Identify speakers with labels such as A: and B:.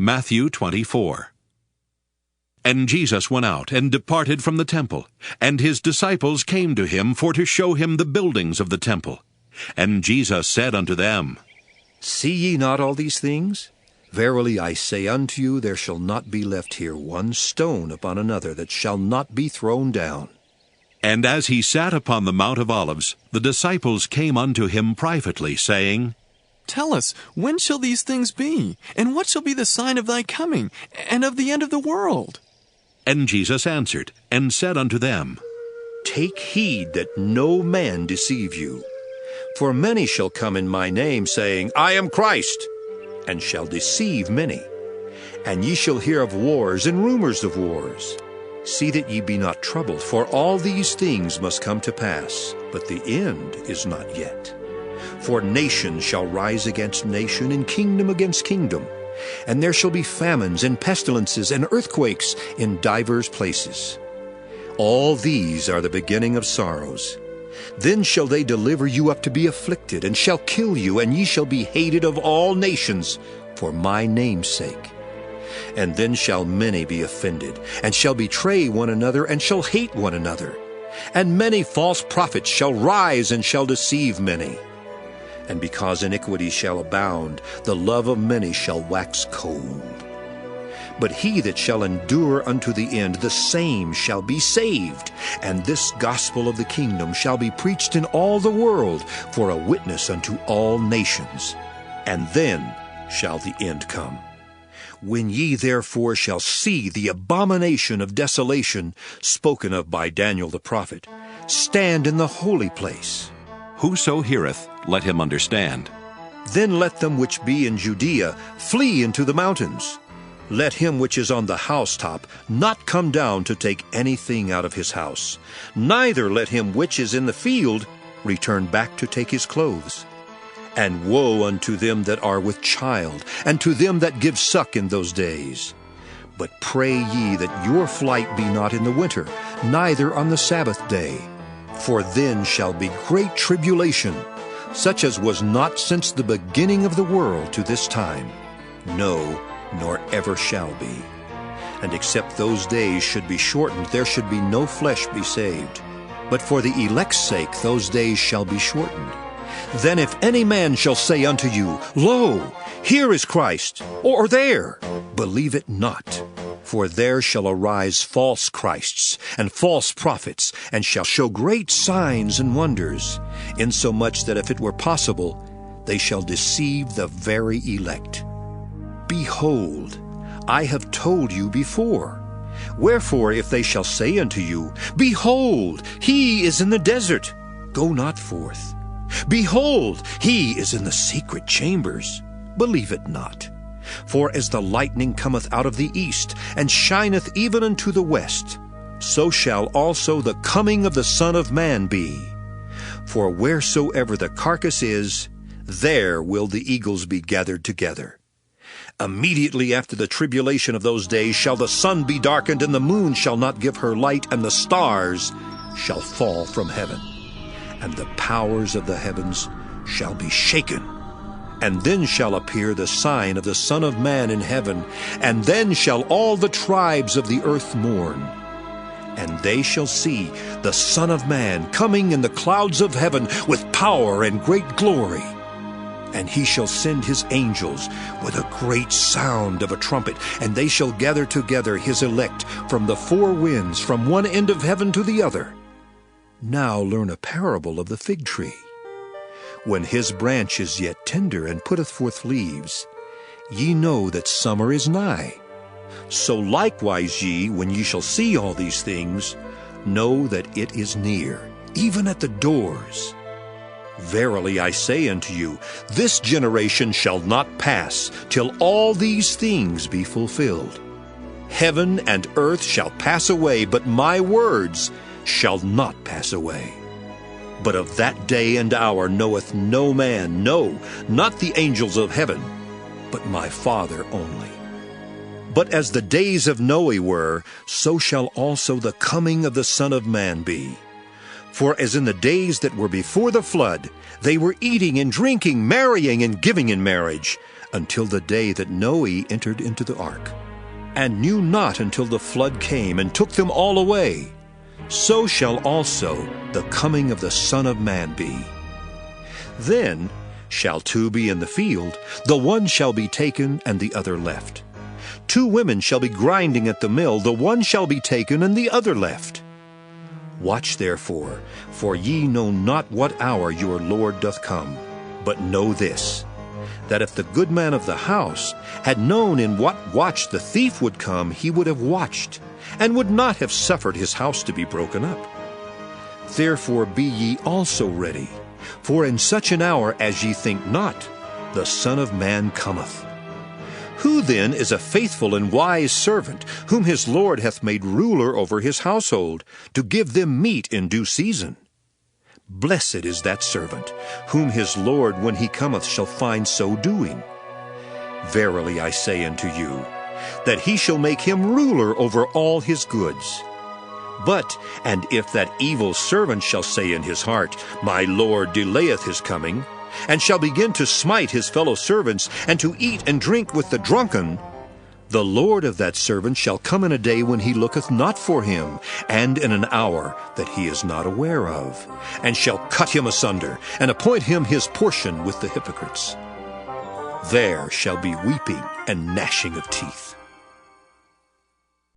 A: Matthew 24. And Jesus went out and departed from the temple, and his disciples came to him for to show him the buildings of the temple. And Jesus said unto them,
B: See ye not all these things? Verily I say unto you, there shall not be left here one stone upon another that shall not be thrown down.
A: And as he sat upon the Mount of Olives, the disciples came unto him privately, saying,
C: Tell us, when shall these things be? And what shall be the sign of thy coming, and of the end of the world?
A: And Jesus answered, and said unto them,
B: Take heed that no man deceive you. For many shall come in my name, saying, I am Christ, and shall deceive many. And ye shall hear of wars and rumors of wars. See that ye be not troubled, for all these things must come to pass, but the end is not yet. For nation shall rise against nation, and kingdom against kingdom. And there shall be famines, and pestilences, and earthquakes in divers places. All these are the beginning of sorrows. Then shall they deliver you up to be afflicted, and shall kill you, and ye shall be hated of all nations for my name's sake. And then shall many be offended, and shall betray one another, and shall hate one another. And many false prophets shall rise, and shall deceive many. And because iniquity shall abound, the love of many shall wax cold. But he that shall endure unto the end, the same shall be saved. And this gospel of the kingdom shall be preached in all the world for a witness unto all nations. And then shall the end come. When ye therefore shall see the abomination of desolation spoken of by Daniel the prophet, stand in the holy place.
A: Whoso heareth, let him understand.
B: Then let them which be in Judea flee into the mountains. Let him which is on the housetop not come down to take anything out of his house. Neither let him which is in the field return back to take his clothes. And woe unto them that are with child, and to them that give suck in those days. But pray ye that your flight be not in the winter, neither on the Sabbath day. For then shall be great tribulation, such as was not since the beginning of the world to this time, no, nor ever shall be. And except those days should be shortened, there should be no flesh be saved. But for the elect's sake those days shall be shortened. Then if any man shall say unto you, Lo, here is Christ, or there, believe it not. For there shall arise false Christs and false prophets, and shall show great signs and wonders, insomuch that if it were possible, they shall deceive the very elect. Behold, I have told you before. Wherefore, if they shall say unto you, Behold, he is in the desert, go not forth. Behold, he is in the secret chambers, believe it not. For as the lightning cometh out of the east, and shineth even unto the west, so shall also the coming of the Son of Man be. For wheresoever the carcass is, there will the eagles be gathered together. Immediately after the tribulation of those days shall the sun be darkened, and the moon shall not give her light, and the stars shall fall from heaven. And the powers of the heavens shall be shaken. And then shall appear the sign of the Son of Man in heaven, and then shall all the tribes of the earth mourn. And they shall see the Son of Man coming in the clouds of heaven with power and great glory. And he shall send his angels with a great sound of a trumpet, and they shall gather together his elect from the four winds, from one end of heaven to the other. Now learn a parable of the fig tree. When his branch is yet tender, and putteth forth leaves, ye know that summer is nigh. So likewise ye, when ye shall see all these things, know that it is near, even at the doors. Verily I say unto you, this generation shall not pass till all these things be fulfilled. Heaven and earth shall pass away, but my words shall not pass away. But of that day and hour knoweth no man, no, not the angels of heaven, but my Father only. But as the days of Noe were, so shall also the coming of the Son of Man be. For as in the days that were before the flood, they were eating and drinking, marrying and giving in marriage, until the day that Noe entered into the ark, and knew not until the flood came and took them all away. So shall also the coming of the Son of Man be. Then shall two be in the field, the one shall be taken and the other left. Two women shall be grinding at the mill, the one shall be taken and the other left. Watch therefore, for ye know not what hour your Lord doth come. But know this, that if the good man of the house had known in what watch the thief would come, he would have watched, and would not have suffered his house to be broken up. Therefore be ye also ready, for in such an hour as ye think not, the Son of Man cometh. Who then is a faithful and wise servant, whom his Lord hath made ruler over his household, to give them meat in due season? Blessed is that servant, whom his Lord when he cometh shall find so doing. Verily I say unto you, that he shall make him ruler over all his goods. But, and if that evil servant shall say in his heart, My Lord delayeth his coming, and shall begin to smite his fellow servants, and to eat and drink with the drunken, the Lord of that servant shall come in a day when he looketh not for him, and in an hour that he is not aware of, and shall cut him asunder, and appoint him his portion with the hypocrites. There shall be weeping and gnashing of teeth.